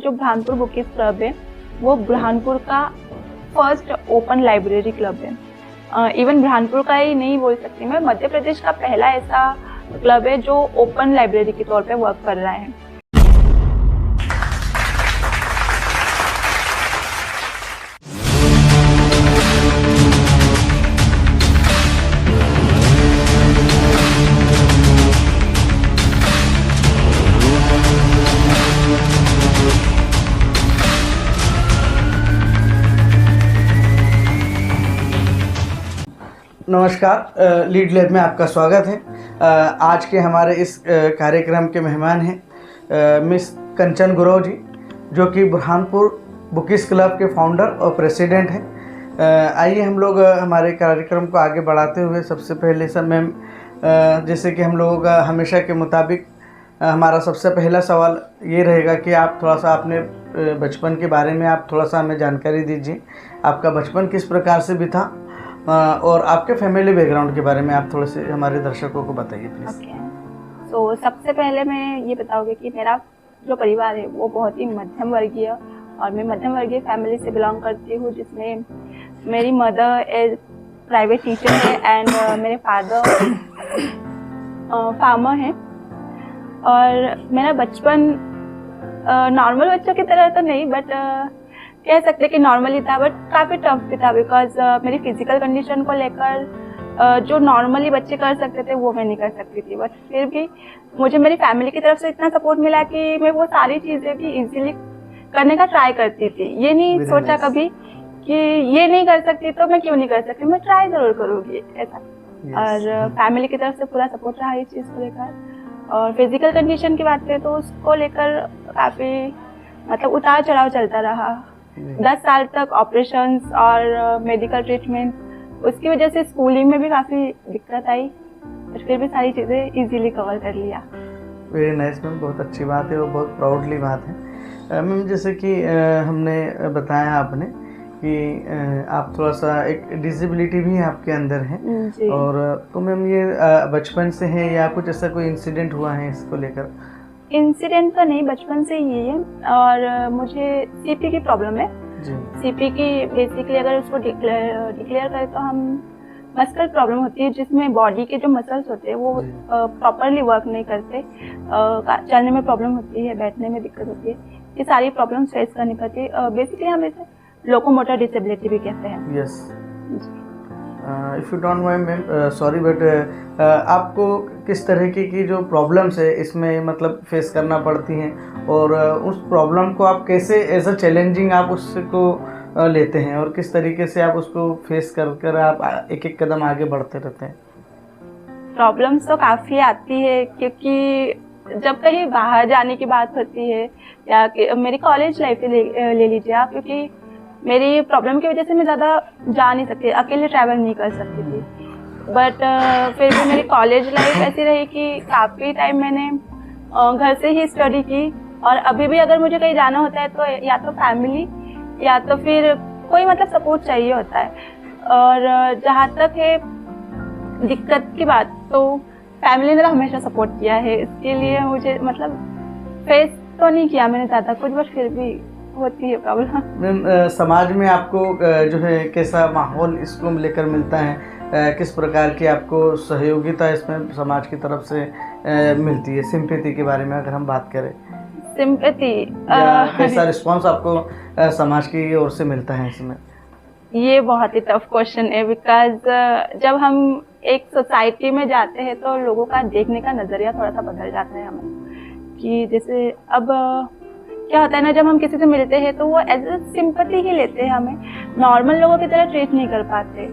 जो Burhanpur bookish club है वो बुरहानपुर का फर्स्ट ओपन लाइब्रेरी क्लब है। इवन बुरहानपुर का ही नहीं बोल सकती मैं, मध्य प्रदेश का पहला ऐसा क्लब है जो ओपन लाइब्रेरी के तौर पे वर्क कर रहा है। नमस्कार, लीड लैब में आपका स्वागत है। आज के हमारे इस कार्यक्रम के मेहमान हैं मिस कंचन गुरव जी, जो कि बुरहानपुर बुकिस क्लब के फाउंडर और प्रेसिडेंट हैं। आइए हम लोग हमारे कार्यक्रम को आगे बढ़ाते हुए सबसे पहले सर मैम, जैसे कि हम लोगों का हमेशा के मुताबिक हमारा सबसे पहला सवाल ये रहेगा कि आप थोड़ा सा अपने बचपन के बारे में आप थोड़ा सा हमें जानकारी दीजिए। आपका बचपन किस प्रकार से बीता और आपके फैमिली बैकग्राउंड के बारे में आप थोड़े से हमारे दर्शकों को बताइए प्लीज़। तो सबसे पहले मैं ये बताऊँगी कि मेरा जो परिवार है वो बहुत ही मध्यम वर्गीय और मैं मध्यम वर्गीय फैमिली से बिलोंग करती हूँ, जिसमें मेरी मदर एज प्राइवेट टीचर है एंड मेरे फादर फार्मर हैं। और मेरा बचपन नॉर्मल बच्चों की तरह तो नहीं, बट कह सकते कि नॉर्मली था, बट काफ़ी टफ भी था बिकॉज मेरी फिजिकल कंडीशन को लेकर जो नॉर्मली बच्चे कर सकते थे वो मैं नहीं कर सकती थी। बट फिर भी मुझे मेरी फैमिली की तरफ से इतना सपोर्ट मिला कि मैं वो सारी चीज़ें भी इजीली करने का ट्राई करती थी। ये नहीं सोचा कभी कि ये नहीं कर सकती तो मैं क्यों नहीं कर सकती, मैं ट्राई ज़रूर करूँगी ऐसा। और फैमिली की तरफ से पूरा सपोर्ट रहा इस चीज़ को लेकर। और फिजिकल कंडीशन की बात करें तो उसको लेकर काफ़ी मतलब उतार चढ़ाव चलता रहा। 10 साल तक ऑपरेशंस और मेडिकल ट्रीटमेंट, उसकी वजह से स्कूलिंग में भी काफ़ी दिक्कत आई, और फिर भी सारी चीज़ें इजीली कवर कर लिया। वेरी नाइस मैम, बहुत अच्छी बात है और बहुत प्राउडली बात है मैम। जैसे कि हमने बताया आपने कि आप थोड़ा सा एक डिसेबिलिटी भी आपके अंदर है, और तो मैम ये बचपन से है या कुछ ऐसा कोई इंसिडेंट हुआ है इसको लेकर? इंसिडेंट तो नहीं, बचपन से ही है। और मुझे सीपी की प्रॉब्लम है। सीपी की बेसिकली अगर उसको डिक्लेयर करें तो हम मस्कुलर प्रॉब्लम होती है, जिसमें बॉडी के जो मसल्स होते हैं वो प्रॉपरली वर्क नहीं करते। चलने में प्रॉब्लम होती है, बैठने में दिक्कत होती है, ये सारी प्रॉब्लम फेस करनी पड़ती है। बेसिकली हम इसे लोकोमोटर डिसेबिलिटी भी कहते हैं। Yes, if you don't mind ma'am, sorry but आपको किस तरह की जो प्रॉब्लम्स है इसमें मतलब फेस करना पड़ती हैं, और उस प्रॉब्लम को आप कैसे एज अ चैलेंजिंग आप उसको लेते हैं, और किस तरीके से आप उसको फेस कर आप एक एक कदम आगे बढ़ते रहते हैं? प्रॉब्लम्स तो काफ़ी आती है, क्योंकि जब कहीं बाहर जाने की बात होती है या मेरी कॉलेज लाइफ ले लीजिए आप, क्योंकि मेरी प्रॉब्लम की वजह से मैं ज़्यादा जा नहीं सकती, अकेले ट्रैवल नहीं कर सकती थी। बट फिर भी मेरी कॉलेज लाइफ ऐसी रही कि काफ़ी टाइम मैंने घर से ही स्टडी की, और अभी भी अगर मुझे कहीं जाना होता है तो या तो फैमिली या तो फिर कोई मतलब सपोर्ट चाहिए होता है। और जहाँ तक है दिक्कत की बात, तो फैमिली ने तो हमेशा सपोर्ट किया है, इसके लिए मुझे मतलब फेस तो नहीं किया मैंने ज़्यादा कुछ, बट फिर भी होती है प्रॉब्लम। मैम, समाज में आपको जो है कैसा माहौल इसको लेकर मिलता है, किस प्रकार की आपको सहयोगिता इसमें समाज की तरफ से मिलती है? सिंपैथी के बारे में अगर हम बात करें, सिंपैथी कैसा रिस्पांस आपको समाज की ओर से मिलता है इसमें? ये बहुत ही टफ क्वेश्चन है, बिकॉज जब हम एक सोसाइटी में जाते हैं तो लोगों का देखने का नज़रिया थोड़ा सा बदल जाता है हमें। कि जैसे अब क्या होता है ना, जब हम किसी से मिलते हैं तो वो एज ए सिंपैथी ही लेते हैं, हमें नॉर्मल लोगों की तरह ट्रीट नहीं कर पाते।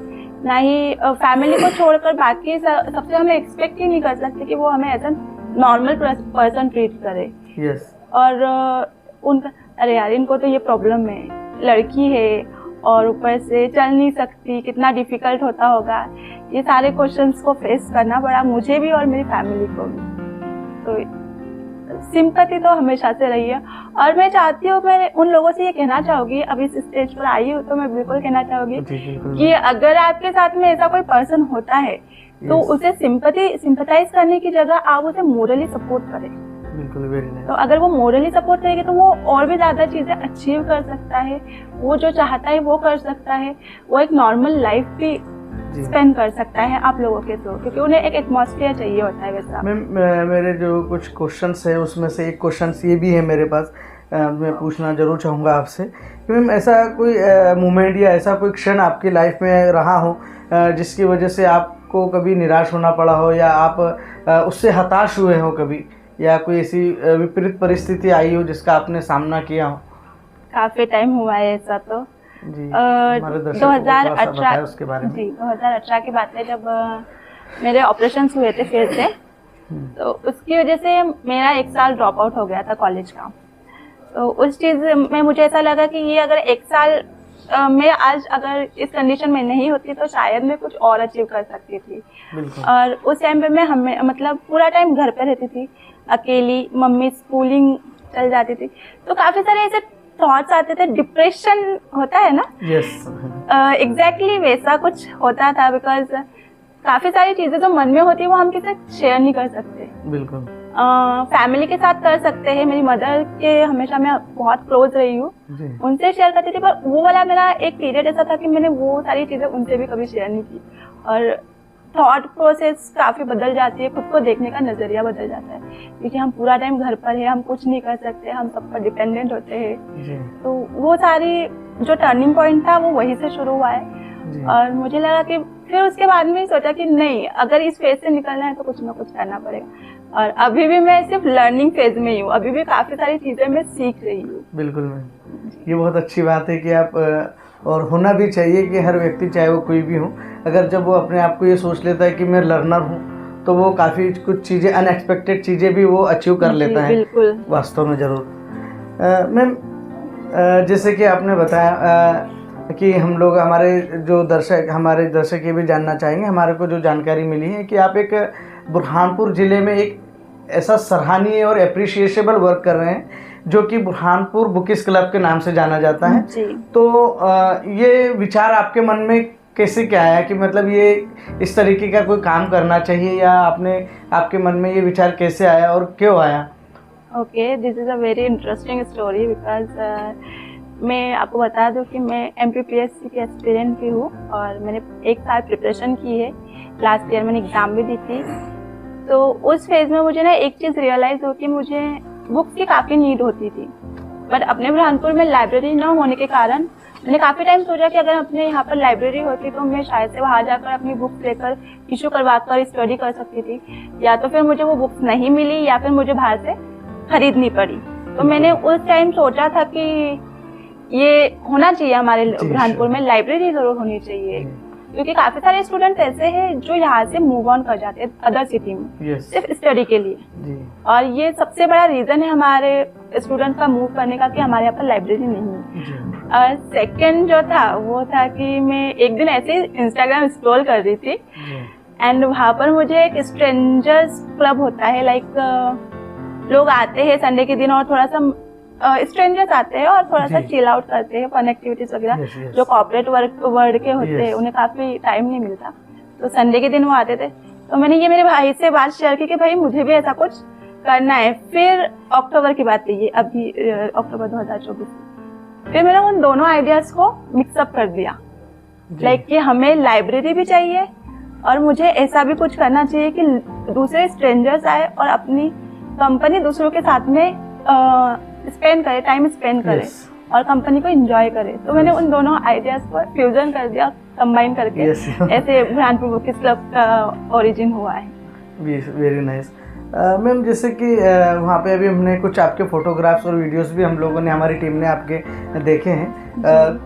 ना ही फैमिली को छोड़कर बाकी सबसे हमें एक्सपेक्ट ही नहीं कर सकते कि वो हमें as a normal person treat करे। और उनका अरे यार इनको तो ये प्रॉब्लम है, लड़की है और ऊपर से चल नहीं सकती, कितना डिफिकल्ट होता होगा। ये सारे क्वेश्चंस को फेस करना पड़ा मुझे भी और मेरी फैमिली को भी। तो सिंपैथी तो हमेशा से रही है, और मैं चाहती हूँ, मैं उन लोगों से ये कहना चाहूँगी, अभी इस स्टेज पर आई हूँ तो मैं बिल्कुल कहना चाहूँगी कि अगर आपके साथ में ऐसा कोई पर्सन होता है तो उसे सिंपैथाइज करने की जगह आप उसे मोरली सपोर्ट करें। बिल्कुल, वेरी नाइस। तो अगर वो मोरली सपोर्ट करेगी तो वो और भी ज़्यादा चीज़ें अचीव कर सकता है, वो जो चाहता है वो कर सकता है, वो एक नॉर्मल लाइफ भी स्पेंड कर सकता है आप लोगों के थ्रू, क्योंकि उन्हें एक एटमॉस्फेयर चाहिए होता है वैसा। मैम मेरे जो कुछ क्वेश्चंस है उसमें से एक क्वेश्चंस ये भी है मेरे पास, मैं पूछना जरूर चाहूँगा आपसे कि मैम ऐसा कोई मोमेंट या ऐसा कोई क्षण आपकी लाइफ में रहा हो जिसकी वजह से आपको कभी निराश होना पड़ा हो, या आप उससे हताश हुए हो कभी, या कोई ऐसी विपरीत परिस्थिति आई हो जिसका आपने सामना किया हो? काफ़ी टाइम हुआ है ऐसा तो। जी, हमारे दर्शकों को थोड़ा सा बताएं उसके बारे में। जी, 2018 की बात है जब मेरे ऑपरेशंस हुए थे फिर से, तो उसकी वजह से मेरा 1 साल ड्रॉप आउट हो गया था कॉलेज का। तो उस चीज़ में मुझे ऐसा लगा कि ये अगर 1 साल मैं आज अगर इस कंडीशन में नहीं होती तो शायद मैं कुछ और अचीव कर सकती थी। और उस टाइम पे मैं हमें मतलब पूरा टाइम घर पे रहती थी अकेली, मम्मी स्कूलिंग चल जाती थी, तो काफ़ी सारे ऐसे थॉट्स आते थे, डिप्रेशन होता है ना, यस, एग्जैक्टली वैसा कुछ होता था। बिकॉज काफ़ी सारी चीज़ें जो मन में होती है वो हम किसी से शेयर नहीं कर सकते। बिल्कुल। फैमिली के साथ कर सकते हैं, मेरी मदर के हमेशा मैं बहुत क्लोज रही हूँ, उनसे शेयर करती थी, पर वो वाला मेरा एक पीरियड ऐसा था कि मैंने वो सारी चीज़ें उनसे भी कभी शेयर नहीं की। और थॉट प्रोसेस काफ़ी बदल जाती है, खुद को देखने का नज़रिया बदल जाता है, क्योंकि हम पूरा टाइम घर पर है, हम कुछ नहीं कर सकते, हम सब पर डिपेंडेंट होते हैं। तो वो सारी जो टर्निंग पॉइंट था वो वहीं से शुरू हुआ है। और मुझे लगा कि फिर उसके बाद में सोचा कि नहीं, अगर इस फेज से निकलना है तो कुछ ना कुछ करना पड़ेगा। और अभी भी मैं सिर्फ लर्निंग फेज में ही हूँ, अभी भी काफ़ी सारी चीज़ें मैं सीख रही हूँ। बिल्कुल मैम, ये बहुत अच्छी बात है कि आप और होना भी चाहिए कि हर व्यक्ति चाहे वो कोई भी हो, अगर जब वो अपने आप को ये सोच लेता है कि मैं लर्नर हूँ तो वो काफ़ी कुछ चीज़ें, अनएक्सपेक्टेड चीज़ें भी वो अचीव कर लेता है। बिल्कुल, वास्तव में ज़रूर। मैम जैसे कि आपने बताया कि हम लोग हमारे दर्शक ये भी जानना चाहेंगे, हमारे को जो जानकारी मिली है कि आप एक बुरहानपुर ज़िले में एक ऐसा सराहनीय और एप्रिशिएशेबल वर्क कर रहे हैं जो कि बुरहानपुर बुकिस क्लब के नाम से जाना जाता है। तो ये विचार आपके मन में कैसे क्या आया कि मतलब ये इस तरीके का कोई काम करना चाहिए, या आपके मन में ये विचार कैसे आया और क्यों आया? Okay, this is a very interesting story. Because मैं आपको बता दूं कि मैं MPPSC की एस्पिरेंट भी हूँ और मैंने 1 साल प्रिपरेशन की है। लास्ट ईयर मैंने एग्ज़ाम भी दी थी। तो उस फेज़ में मुझे ना एक चीज़ रियलाइज़ हुई कि मुझे बुक्स की काफ़ी नीड होती थी, बट अपने बुरहानपुर में लाइब्रेरी न होने के कारण मैंने काफ़ी टाइम सोचा कि अगर अपने यहाँ पर लाइब्रेरी होती तो मैं शायद से वहाँ जाकर अपनी बुक्स लेकर इशू करवा कर स्टडी कर सकती थी, या तो फिर मुझे वो बुक्स नहीं मिली या फिर मुझे बाहर से खरीदनी पड़ी। तो मैंने उस टाइम सोचा था कि ये होना चाहिए, हमारे बुरहानपुर में लाइब्रेरी ज़रूर होनी चाहिए, क्योंकि काफ़ी सारे स्टूडेंट ऐसे हैं जो यहाँ से मूव ऑन कर जाते हैं अदर सिटी में सिर्फ स्टडी के लिए। और ये सबसे बड़ा रीज़न है हमारे स्टूडेंट का मूव करने का कि हमारे यहाँ पर लाइब्रेरी नहीं है। और सेकंड जो था वो था कि मैं एक दिन ऐसे इंस्टाग्राम स्क्रॉल कर रही थी एंड वहाँ पर मुझे एक स्ट्रेंजर्स क्लब होता है, लाइक लोग आते हैं संडे के दिन और थोड़ा सा स्ट्रेंजर्स आते हैं और थोड़ा सा चिल आउट करते हैं, फन एक्टिविटीज वगैरह। जो कॉर्पोरेट वर्ल्ड के होते हैं उन्हें काफ़ी टाइम नहीं मिलता, तो संडे के दिन वो आते थे। तो मैंने ये मेरे भाई से बात शेयर की कि भाई मुझे भी ऐसा कुछ करना है। फिर अक्टूबर की बात है ये, अभी अक्टूबर 2024। फिर मैंने उन दोनों आइडियाज़ को मिक्सअप कर दिया, लाइक कि हमें लाइब्रेरी भी चाहिए और मुझे ऐसा भी कुछ करना चाहिए कि दूसरे स्ट्रेंजर्स आए और अपनी कंपनी दूसरों के साथ में स्पेंड करे, टाइम स्पेंड करे और कंपनी को एंजॉय करे। तो मैंने उन दोनों आइडियाज़ को फ्यूजन कर दिया, कंबाइन करके ऐसे बुरहानपुर बुकिस क्लब का ओरिजिन हुआ है। Very nice. मैम जैसे कि वहाँ पे अभी हमने कुछ आपके फोटोग्राफ्स और वीडियोस भी हम लोगों ने, हमारी टीम ने आपके देखे हैं,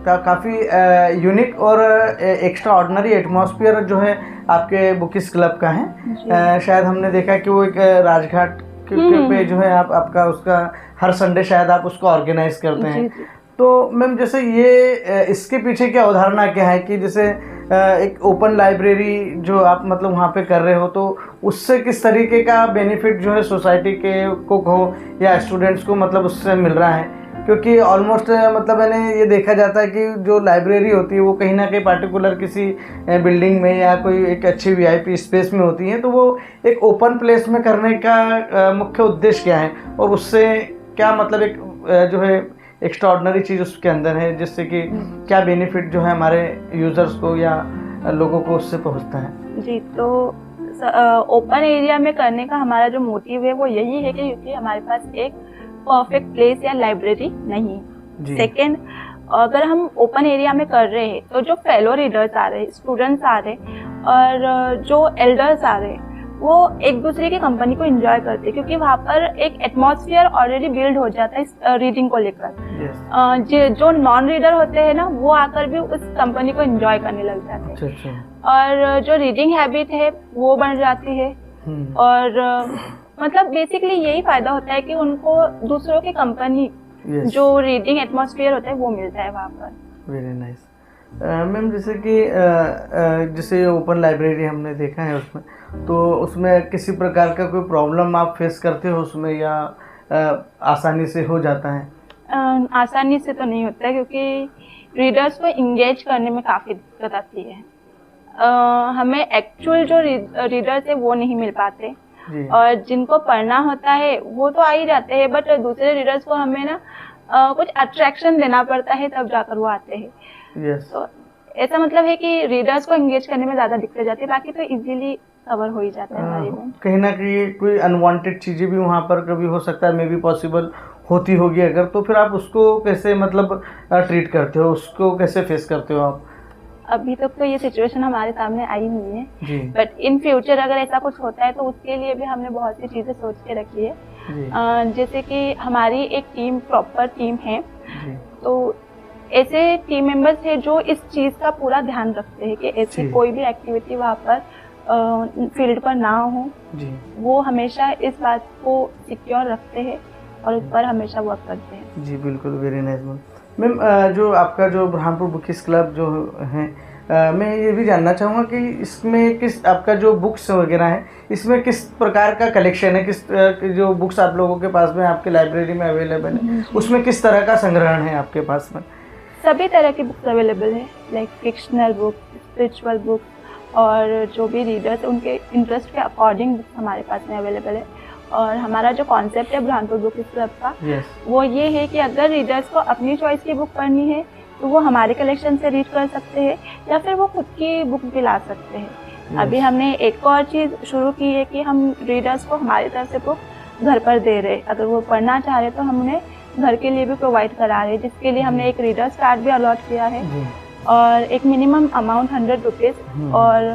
काफ़ी यूनिक और एक्स्ट्रा ऑर्डिनरी एटमॉस्फेयर जो है आपके बुकिस क्लब का है। शायद हमने देखा कि वो एक राजघाट पे जो है आपका उसका हर संडे शायद आप उसको ऑर्गेनाइज करते हैं। तो मैम जैसे ये इसके पीछे क्या अवधारणा क्या है कि जैसे एक ओपन लाइब्रेरी जो आप मतलब वहाँ पे कर रहे हो, तो उससे किस तरीके का बेनिफिट जो है सोसाइटी के को या स्टूडेंट्स को मतलब उससे मिल रहा है, क्योंकि ऑलमोस्ट मतलब मैंने ये देखा जाता है कि जो लाइब्रेरी होती है वो कहीं ना कहीं पार्टिकुलर किसी बिल्डिंग में या कोई एक अच्छी वीआईपी स्पेस में होती है, तो वो एक ओपन प्लेस में करने का मुख्य उद्देश्य क्या है और उससे क्या मतलब एक जो है एक्स्ट्राऑर्डिनरी चीज़ उसके अंदर है, जिससे कि क्या बेनिफिट जो है हमारे यूज़र्स को या लोगों को उससे पहुंचता है? जी, तो ओपन एरिया में करने का हमारा जो मोटिव है वो यही है कि क्योंकि हमारे पास एक परफेक्ट प्लेस या लाइब्रेरी नहीं है। सेकेंड, अगर हम ओपन एरिया में कर रहे हैं तो जो फेलो रीडर्स आ रहे हैं, स्टूडेंट्स आ रहे हैं और जो एल्डर्स आ रहे हैं, वो एक दूसरे की कंपनी को एंजॉय करते हैं, क्योंकि वहाँ पर एक एटमॉस्फेयर ऑलरेडी बिल्ड हो जाता है रीडिंग को लेकर। जो नॉन रीडर होते हैं ना, वो आकर भी उस कंपनी को एंजॉय करने लग जाते हैं और जो रीडिंग हैबिट है वो बढ़ जाती है और मतलब बेसिकली यही फायदा होता है कि उनको दूसरों की कंपनी जो रीडिंग एटमॉस्फेयर होता है वो मिलता है वहाँ पर। वेरी नाइस मैम, जैसे कि जैसे ओपन लाइब्रेरी हमने देखा है उसमें, तो उसमें किसी प्रकार का कोई प्रॉब्लम आप फेस करते हो उसमें या आसानी से हो जाता है? आसानी से तो नहीं होता है, क्योंकि रीडर्स को इंगेज करने में काफ़ी दिक्कत आती है। हमें एक्चुअल जो रीडर्स है वो नहीं मिल पाते और जिनको पढ़ना होता है वो तो आ ही जाते हैं, बट दूसरे रीडर्स को हमें ना कुछ अट्रैक्शन देना पड़ता है तब जाकर वो आते हैं। तो ऐसा मतलब है कि रीडर्स को एंगेज करने में ज़्यादा दिक्कत जाती है, बाकी तो इजीली कवर हो ही जाता है हमारे में। कहीं ना कहीं कोई अनवांटेड चीज़ें भी वहाँ पर कभी हो सकता है, मे बी पॉसिबल होती होगी अगर, तो फिर आप उसको कैसे मतलब ट्रीट करते हो, उसको कैसे फेस करते हो आप? अभी तक तो ये सिचुएशन हमारे सामने आई नहीं है, बट इन फ्यूचर अगर ऐसा कुछ होता है तो उसके लिए भी हमने बहुत सी चीज़ें सोच के रखी है। जैसे कि हमारी एक टीम, प्रॉपर टीम है, तो ऐसे टीम मेंबर्स हैं जो इस चीज़ का पूरा ध्यान रखते हैं कि ऐसी कोई भी एक्टिविटी वहाँ पर फील्ड पर ना हो। वो हमेशा इस बात को सिक्योर रखते हैं और उस पर हमेशा वर्क करते हैं। जी बिल्कुल, वेरी नाइस मैम। जो आपका जो बुरहानपुर बुकिस क्लब जो है, मैं ये भी जानना चाहूँगा कि इसमें किस आपका जो बुक्स वगैरह है, इसमें किस प्रकार का कलेक्शन है, किस जो बुक्स आप लोगों के पास में आपके लाइब्रेरी में अवेलेबल है, उसमें किस तरह का संग्रहण है आपके पास में? सभी तरह की बुक्स अवेलेबल है, like fictional book, spiritual book, और जो भी रीडर्स उनके इंटरेस्ट के अकॉर्डिंग बुक्स हमारे पास में अवेलेबल है। और हमारा जो कॉन्सेप्ट है बुरहानपुर बुक क्लब का, वो ये है कि अगर रीडर्स को अपनी चॉइस की बुक पढ़नी है तो वो हमारे कलेक्शन से रीड कर सकते हैं या फिर वो खुद की बुक भी ला सकते हैं। अभी हमने एक और चीज़ शुरू की है कि हम रीडर्स को हमारी तरफ से बुक घर पर दे रहे, अगर वो पढ़ना चाह रहे तो हम उन्हें घर के लिए भी प्रोवाइड करा रहे हैं, जिसके लिए हमने एक रीडर्स कार्ड भी अलॉट किया है और एक मिनिमम अमाउंट 100 रुपीज़ और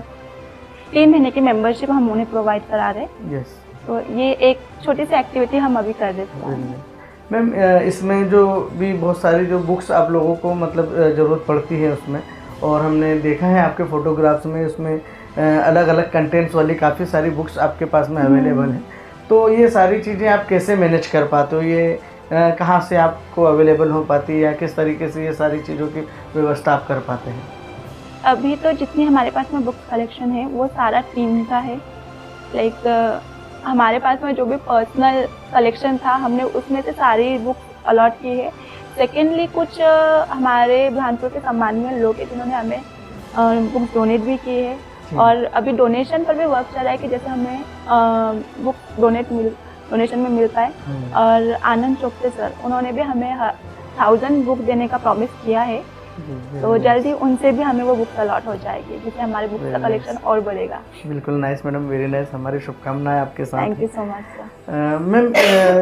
3 महीने की मेंबरशिप हम उन्हें प्रोवाइड करा रहे हैं। तो ये एक छोटी सी एक्टिविटी हम अभी कर रहे थे। मैम, इसमें जो भी बहुत सारी जो बुक्स आप लोगों को मतलब ज़रूरत पड़ती है उसमें, और हमने देखा है आपके फ़ोटोग्राफ्स में उसमें अलग अलग कंटेंट्स वाली काफ़ी सारी बुक्स आपके पास में अवेलेबल हैं, तो ये सारी चीज़ें आप कैसे मैनेज कर पाते हो? ये कहाँ से आपको अवेलेबल हो पाती है या किस तरीके से ये सारी चीज़ों की व्यवस्था आप कर पाते हैं? अभी तो जितनी हमारे पास में बुक्स कलेक्शन है वो सारा टीम का है। लाइक हमारे पास में जो भी पर्सनल कलेक्शन था हमने उसमें से सारी बुक्स अलॉट की है। सेकेंडली कुछ हमारे बुरहानपुर के सम्मानीय लोग हैं जिन्होंने हमें बुक्स डोनेट भी की है और अभी डोनेशन पर भी वर्क चल रहा है कि जैसे हमें बुक डोनेशन में मिल पाए। और आनंद चोपते सर, उन्होंने भी हमें 1000 बुक देने का प्रॉमिस किया है, तो जल्दी उनसे भी हमें वो बुक्स अलॉट हो जाएगी जिससे हमारे बुक्स का कलेक्शन और बढ़ेगा। बिल्कुल नाइस मैडम, वेरी नाइस, हमारी शुभकामनाएं आपके साथ। Thank you so much sir. Ma'am,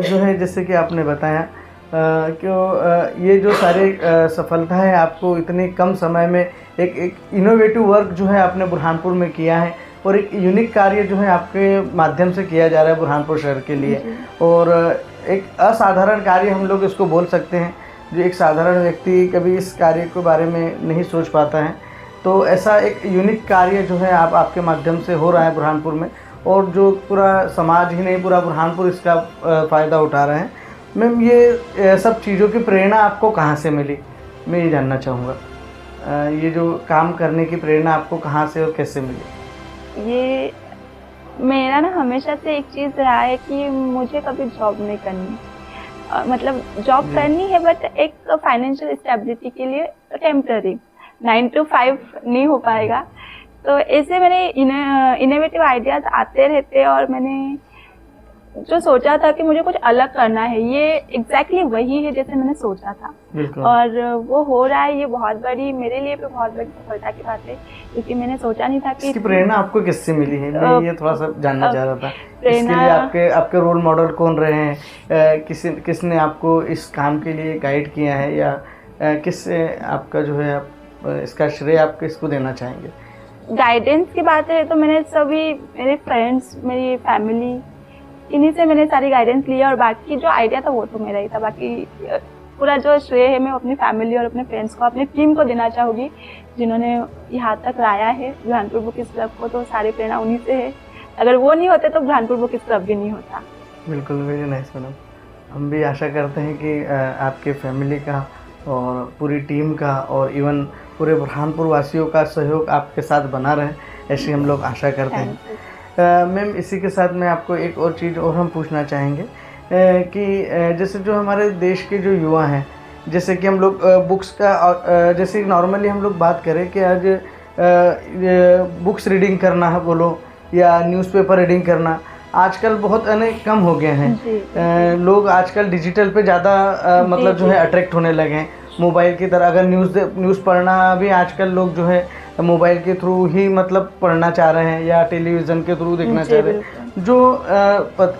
जो है जैसे कि आपने बताया कि ये जो सारी सफलता है आपको इतने कम समय में एक इनोवेटिव वर्क जो है आपने बुरहानपुर में किया है और एक यूनिक कार्य जो है आपके माध्यम से किया जा रहा है बुरहानपुर शहर के लिए, और एक असाधारण कार्य हम लोग इसको बोल सकते हैं, जो एक साधारण व्यक्ति कभी इस कार्य के बारे में नहीं सोच पाता है। तो ऐसा एक यूनिक कार्य जो है आपके माध्यम से हो रहा है बुरहानपुर में, और जो पूरा समाज ही नहीं पूरा बुरहानपुर इसका फ़ायदा उठा रहे हैं। मैम, ये सब चीज़ों की प्रेरणा आपको कहाँ से मिली, मैं ये जानना चाहूँगा। ये जो काम करने की प्रेरणा आपको कहाँ से और कैसे मिली? ये मेरा ना हमेशा से एक चीज़ रहा है कि मुझे कभी जॉब नहीं करनी मतलब जॉब करनी है बट एक फाइनेंशियल स्टेबिलिटी के लिए टेम्पररी, 9 to 5 नहीं हो पाएगा। तो ऐसे मेरे इनोवेटिव आइडियाज आते रहते और मैंने जो सोचा था कि मुझे कुछ अलग करना है, ये एग्जैक्टली वही है जैसे मैंने सोचा था और वो हो रहा है। ये बहुत बड़ी, मेरे लिए भी बहुत बड़ी सफलता की बात है, क्योंकि मैंने सोचा नहीं था कि इसकी प्रेरणा आपको किससे मिली है, मैं ये थोड़ा सा जानना चाह रहा था। इसके लिए आपके रोल मॉडल कौन रहे हैं, किसने आपको इस काम के लिए गाइड किया है, या किससे आपका जो है इसका श्रेय आप किसको देना चाहेंगे? गाइडेंस की बात है तो मैंने सभी, मेरे फ्रेंड्स, मेरी फैमिली, इन्हीं से मैंने सारी गाइडेंस लिया और बाकी जो आइडिया था वो तो मेरा ही था। बाकी पूरा जो श्रेय है मैं अपनी फैमिली और अपने फ्रेंड्स को, अपनी टीम को देना चाहूँगी जिन्होंने यहाँ तक लाया है बुरहानपुर बुकिस क्लब को। तो सारी प्रेरणा उन्हीं से है, अगर वो नहीं होते तो बुरहानपुर बुकिस क्लब भी नहीं होता। बिल्कुल, वेरी नाइस मैडम। हम भी आशा करते हैं कि आपके फैमिली का और पूरी टीम का और इवन पूरे बुरहानपुर वासियों का सहयोग आपके साथ बना रहे, ऐसी हम लोग आशा करते हैं। मैम, इसी के साथ में आपको एक और चीज़ और हम पूछना चाहेंगे कि जैसे जो हमारे देश के जो युवा हैं, जैसे कि हम लोग बुक्स का, जैसे नॉर्मली हम लोग बात करें कि आज बुक्स रीडिंग करना है बोलो या न्यूज़पेपर रीडिंग करना आजकल बहुत कम हो गए हैं। लोग आजकल डिजिटल पे ज़्यादा मतलब जो है अट्रैक्ट होने लगे हैं मोबाइल की तरह। अगर न्यूज़ पढ़ना भी आजकल लोग जो है मोबाइल के थ्रू ही मतलब पढ़ना चाह रहे हैं या टेलीविज़न के थ्रू देखना चाह रहे हैं। जो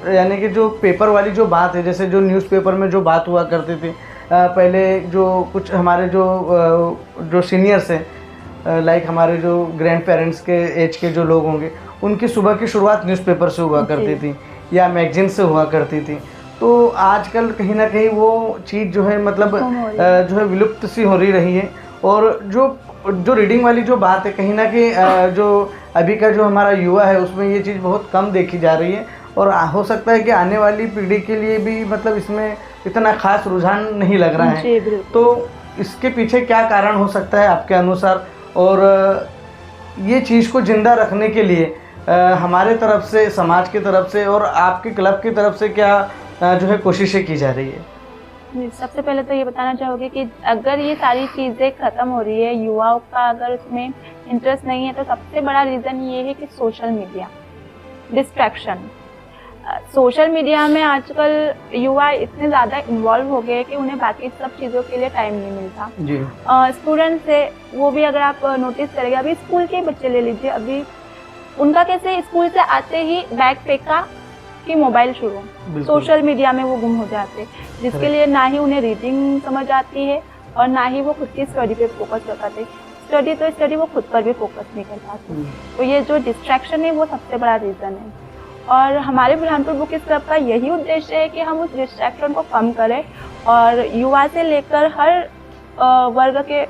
यानी कि जो पेपर वाली जो बात है, जैसे जो न्यूज़पेपर में जो बात हुआ करती थी पहले, जो कुछ हमारे जो सीनियर्स हैं, लाइक हमारे जो ग्रैंड पेरेंट्स के एज के जो लोग होंगे, उनकी सुबह की शुरुआत न्यूज़पेपर से हुआ करती थी या मैगजीन से हुआ करती थी। तो आजकल कहीं ना कहीं वो चीज़ जो है मतलब जो है विलुप्त सी हो रही है। और जो रीडिंग वाली जो बात है, कहीं ना कहीं जो अभी का जो हमारा युवा है उसमें ये चीज़ बहुत कम देखी जा रही है और हो सकता है कि आने वाली पीढ़ी के लिए भी मतलब इसमें इतना खास रुझान नहीं लग रहा है। तो इसके पीछे क्या कारण हो सकता है आपके अनुसार, और ये चीज़ को जिंदा रखने के लिए हमारे तरफ से, समाज की तरफ से और आपके क्लब की तरफ से क्या जो है कोशिशें की जा रही है? सबसे पहले तो ये बताना चाहोगे कि अगर ये सारी चीज़ें ख़त्म हो रही है, युवाओं का अगर उसमें इंटरेस्ट नहीं है, तो सबसे बड़ा रीज़न ये है कि social media, distraction. Social media में आजकल युवा इतने ज़्यादा इन्वॉल्व हो गए कि उन्हें बाकी सब चीज़ों के लिए टाइम नहीं मिलता जी। स्टूडेंट्स है वो भी, अगर आप नोटिस करेंगे, अभी स्कूल के बच्चे ले लीजिए, अभी उनका कैसे स्कूल से आते ही बैग फेंका कि मोबाइल शुरू, सोशल मीडिया में वो गुम हो जाते, जिसके लिए ना ही उन्हें रीडिंग समझ आती है और ना ही वो खुद की स्टडी पे फोकस कर पाते। स्टडी तो स्टडी, वो खुद पर भी फोकस नहीं कर पाते। तो ये जो डिस्ट्रैक्शन है वो सबसे बड़ा रीज़न है। और हमारे बुरहानपुर बुकिस क्लब का यही उद्देश्य है कि हम उस डिस्ट्रैक्शन को कम करें और युवा से लेकर हर वर्ग के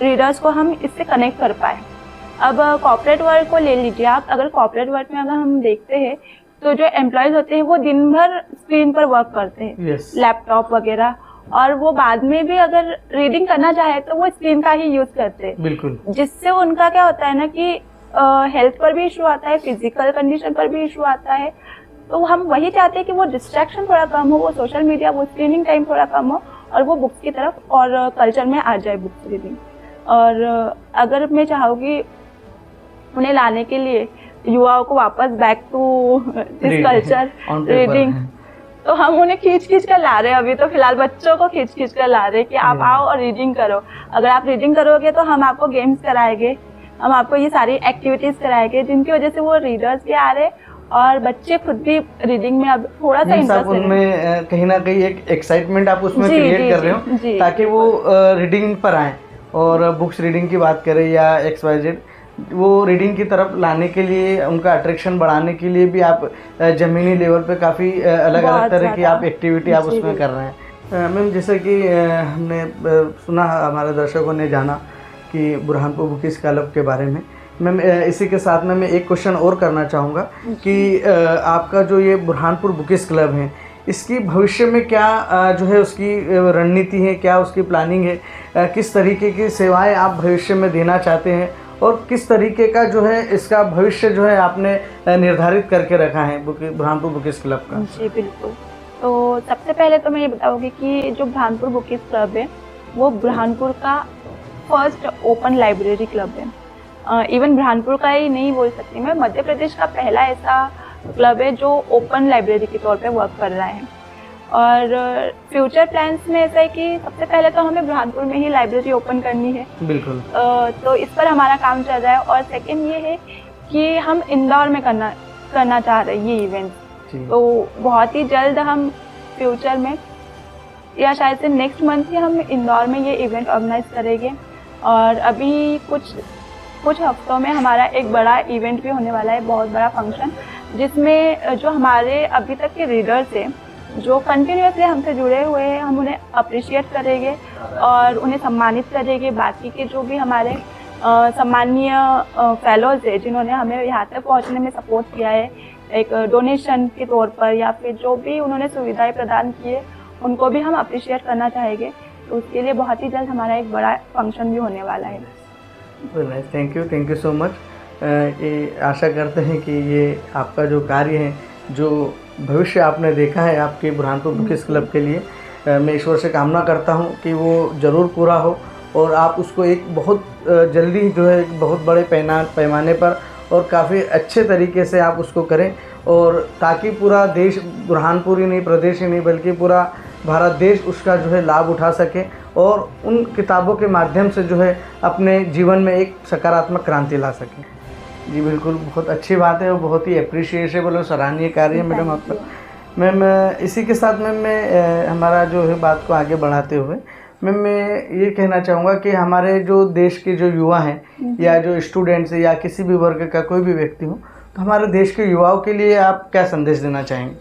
रीडर्स को हम इससे कनेक्ट कर पाए। अब कॉर्पोरेट वर्क को ले लीजिए आप, अगर कॉर्पोरेट वर्क में अगर हम देखते हैं तो जो एम्प्लॉयज होते हैं वो दिन भर स्क्रीन पर वर्क करते हैं, लैपटॉप वगैरह, और वो बाद में भी अगर रीडिंग करना चाहे तो वो स्क्रीन का ही यूज करते हैं। बिल्कुल, जिससे उनका क्या होता है ना कि हेल्थ पर भी इशू आता है, फिजिकल कंडीशन पर भी इशू आता है। तो हम वही चाहते हैं कि वो डिस्ट्रैक्शन थोड़ा कम हो, वो सोशल मीडिया, वो स्क्रीनिंग टाइम थोड़ा कम हो और वो बुक्स की तरफ और कल्चर में आ जाए बुक्स रीडिंग। और अगर मैं चाहूँगी उन्हें लाने के लिए युवाओं को वापस back to this culture reading, तो हम उन्हें खींच कर ला रहे हैं। अभी तो फिलहाल बच्चों को खींच कर ला रहे हैं कि आप आओ और रीडिंग करो। अगर आप रीडिंग करोगे तो हम आपको गेम्स कराएंगे, हम आपको ये सारी एक्टिविटीज कराएंगे जिनकी वजह से वो रीडर्स भी आ रहे और बच्चे खुद भी रीडिंग में अब थोड़ा सा इंटरेस्ट उनमें कहीं ना कहीं एक एक्साइटमेंट आप उसमें क्रिएट कर रहे हो ताकि वो रीडिंग पर आए। और बुक्स रीडिंग की बात करें या XYZ, वो रीडिंग की तरफ लाने के लिए, उनका अट्रैक्शन बढ़ाने के लिए भी आप ज़मीनी लेवल पे काफ़ी अलग अलग तरह की आप एक्टिविटी आप उसमें कर रहे हैं। मैम, जैसे कि हमने सुना, हमारे दर्शकों ने जाना कि बुरहानपुर बुकिस क्लब के बारे में। मैम, इसी के साथ में मैं एक क्वेश्चन और करना चाहूँगा कि आपका जो ये बुरहानपुर बुकिस क्लब है, इसकी भविष्य में क्या जो है उसकी रणनीति है, क्या उसकी प्लानिंग है, किस तरीके की सेवाएं आप भविष्य में देना चाहते हैं और किस तरीके का जो है इसका भविष्य जो है आपने निर्धारित करके रखा है बुरहानपुर बुकिस क्लब का? जी बिल्कुल। तो सबसे पहले तो मैं ये बताऊँगी कि जो बुरहानपुर बुकीज़ क्लब है, वो बुरहानपुर का फर्स्ट ओपन लाइब्रेरी क्लब है। इवन बुरहानपुर का ही नहीं बोल सकती मैं, मध्य प्रदेश का पहला ऐसा क्लब है जो ओपन लाइब्रेरी के तौर पे वर्क कर रहा है। और फ्यूचर प्लान्स में ऐसा है कि सबसे पहले तो हमें बुरहानपुर में ही लाइब्रेरी ओपन करनी है। बिल्कुल। तो इस पर हमारा काम चल रहा है। और सेकंड ये है कि हम इंदौर में करना चाह रहे हैं ये इवेंट। तो बहुत ही जल्द हम फ्यूचर में या शायद से नेक्स्ट मंथ ही हम इंदौर में ये इवेंट ऑर्गेनाइज करेंगे। और अभी कुछ हफ्तों में हमारा एक बड़ा इवेंट भी होने वाला है, बहुत बड़ा फंक्शन, जिसमें जो हमारे अभी तक के रीडर्स हैं जो कंटिन्यूसली हमसे जुड़े हुए हैं, हम उन्हें अप्रिशिएट करेंगे और उन्हें सम्मानित करेंगे। बाकी के जो भी हमारे सम्मानीय फेलोज है जिन्होंने हमें यहाँ तक पहुँचने में सपोर्ट किया है, एक डोनेशन के तौर पर या फिर जो भी उन्होंने सुविधाएं प्रदान की है, उनको भी हम अप्रिशिएट करना चाहेंगे। तो उसके लिए बहुत ही जल्द हमारा एक बड़ा फंक्शन भी होने वाला है। Thank you so much. ये आशा करते हैं कि ये आपका जो कार्य है, जो भविष्य आपने देखा है आपके बुरहानपुर बुकीज़ क्लब के लिए, मैं ईश्वर से कामना करता हूँ कि वो ज़रूर पूरा हो और आप उसको एक बहुत जल्दी जो है एक बहुत बड़े पैमाने पर और काफ़ी अच्छे तरीके से आप उसको करें, और ताकि पूरा देश, बुरहानपुर ही नहीं, प्रदेश ही नहीं, बल्कि पूरा भारत देश उसका जो है लाभ उठा सके और उन किताबों के माध्यम से जो है अपने जीवन में एक सकारात्मक क्रांति ला सके। जी बिल्कुल, बहुत अच्छी बात है और बहुत ही अप्रिशिएटेबल और सराहनीय कार्य है मैडम आपका। मैम इसी के साथ मैम मैं हमारा जो है बात को आगे बढ़ाते हुए मैम मैं ये कहना चाहूँगा कि हमारे जो देश के जो युवा हैं या जो स्टूडेंट्स या किसी भी वर्ग का कोई भी व्यक्ति हो, तो हमारे देश के युवाओं के लिए आप क्या संदेश देना चाहेंगे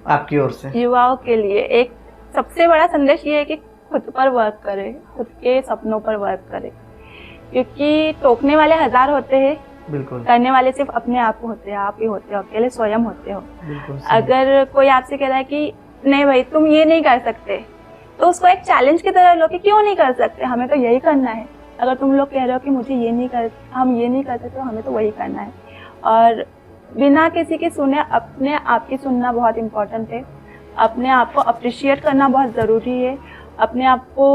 आपकी ओर से? युवाओं के लिए एक सबसे बड़ा संदेश ये है कि खुद पर वर्क करें, खुद के सपनों पर वर्क करें, क्योंकि टोकने वाले हजार होते हैं, बिल्कुल, करने वाले सिर्फ अपने आप होते हैं, आप ही होते हो, अकेले स्वयं होते हो। अगर कोई आपसे कह रहा है कि नहीं भाई तुम ये नहीं कर सकते, तो उसको एक चैलेंज की तरह लो कि क्यों नहीं कर सकते, हमें तो यही करना है। अगर तुम लोग कह रहे हो कि मुझे हम ये नहीं कर सकते, तो हमें तो वही करना है। और बिना किसी की सुने अपने आप की सुनना बहुत इम्पोर्टेंट है। अपने आप को अप्रिशिएट करना बहुत ज़रूरी है। अपने आप को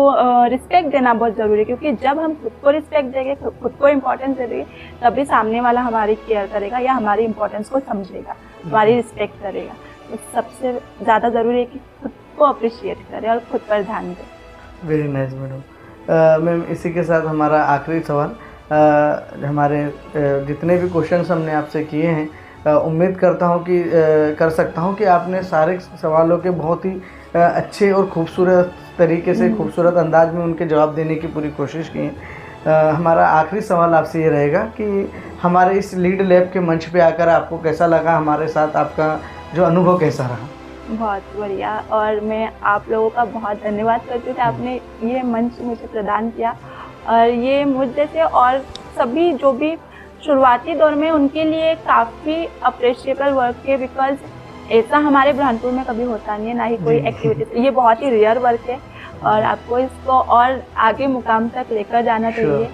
रिस्पेक्ट देना बहुत ज़रूरी है, क्योंकि जब हम खुद को रिस्पेक्ट देंगे, खुद को इम्पोर्टेंस देंगे, तभी सामने वाला हमारी केयर करेगा या हमारी इम्पोर्टेंस को समझेगा, हमारी रिस्पेक्ट करेगा। तो सबसे ज़्यादा ज़रूरी है कि खुद को अप्रिशिएट करें और खुद पर ध्यान दें। Very nice madam. मैम इसी के साथ हमारा आखिरी सवाल, हमारे जितने भी क्वेश्चंस हमने आपसे किए हैं, उम्मीद करता हूं कि कर सकता हूं कि आपने सारे सवालों के बहुत ही अच्छे और खूबसूरत तरीके से, खूबसूरत अंदाज में उनके जवाब देने की पूरी कोशिश की है। हमारा आखिरी सवाल आपसे ये रहेगा कि हमारे इस लीड लैब के मंच पे आकर आपको कैसा लगा, हमारे साथ आपका जो अनुभव कैसा रहा? बहुत बढ़िया, और मैं आप लोगों का बहुत धन्यवाद करती हूँ कि आपने ये मंच मुझे प्रदान किया। और ये मुझ जैसे और सभी जो भी शुरुआती दौर में, उनके लिए काफ़ी अप्रिशिएबल वर्क है, बिकॉज ऐसा हमारे बुरहानपुर में कभी होता नहीं है, ना ही कोई एक्टिविटीज। ये बहुत ही रेयर वर्क है और आपको इसको और आगे मुकाम तक लेकर जाना चाहिए।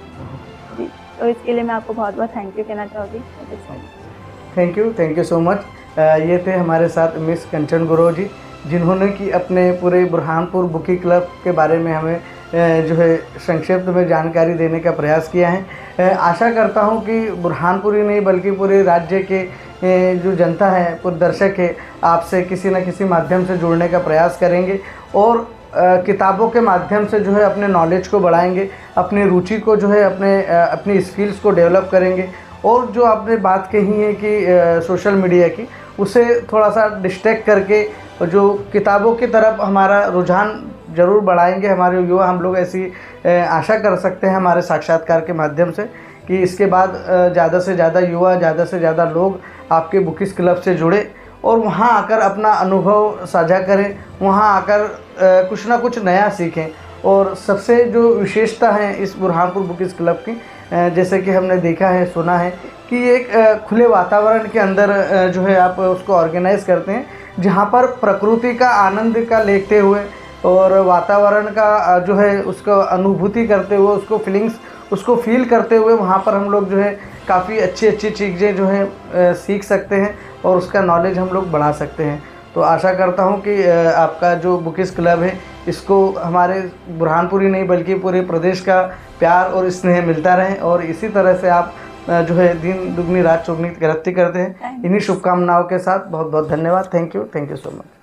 तो इसके लिए मैं आपको बहुत बहुत थैंक यू कहना चाहूँगी। Thank you so much. ये थे हमारे साथ मिस कंचन गुरव जी, जिन्होंने कि अपने पूरे बुरहानपुर बुकी क्लब के बारे में हमें जो है संक्षिप्त में जानकारी देने का प्रयास किया है। आशा करता हूं कि बुरहानपुर ही नहीं बल्कि पूरे राज्य के जो जनता है, पूरे दर्शक है, आपसे किसी न किसी माध्यम से जुड़ने का प्रयास करेंगे और किताबों के माध्यम से जो है अपने नॉलेज को बढ़ाएंगे, अपनी रुचि को जो है अपनी स्किल्स को डेवलप करेंगे। और जो आपने बात कही है कि सोशल मीडिया की, उसे थोड़ा सा डिस्ट्रैक्ट करके जो किताबों की तरफ हमारा रुझान ज़रूर बढ़ाएंगे हमारे युवा। हम लोग ऐसी आशा कर सकते हैं हमारे साक्षात्कार के माध्यम से कि इसके बाद ज़्यादा से ज़्यादा युवा, ज़्यादा से ज़्यादा लोग आपके बुकीज़ क्लब से जुड़े और वहाँ आकर अपना अनुभव साझा करें, वहाँ आकर कुछ ना कुछ नया सीखें। और सबसे जो विशेषता है इस बुरहानपुर बुकीज़ क्लब की, जैसे कि हमने देखा है, सुना है कि एक खुले वातावरण के अंदर जो है आप उसको ऑर्गेनाइज़ करते हैं, जहाँ पर प्रकृति का आनंद का लेते हुए और वातावरण का जो है उसको अनुभूति करते हुए, उसको फील करते हुए वहाँ पर हम लोग जो है काफ़ी अच्छी चीज़ें जो है सीख सकते हैं और उसका नॉलेज हम लोग बढ़ा सकते हैं। तो आशा करता हूँ कि आपका जो बुकिस क्लब है इसको हमारे बुरहानपुर ही नहीं बल्कि पूरे प्रदेश का प्यार और स्नेह मिलता रहे, और इसी तरह से आप जो है दिन दुगनी रात चौगनी तरक्की करते हैं। इन्हीं शुभकामनाओं के साथ बहुत बहुत धन्यवाद। Thank you so much.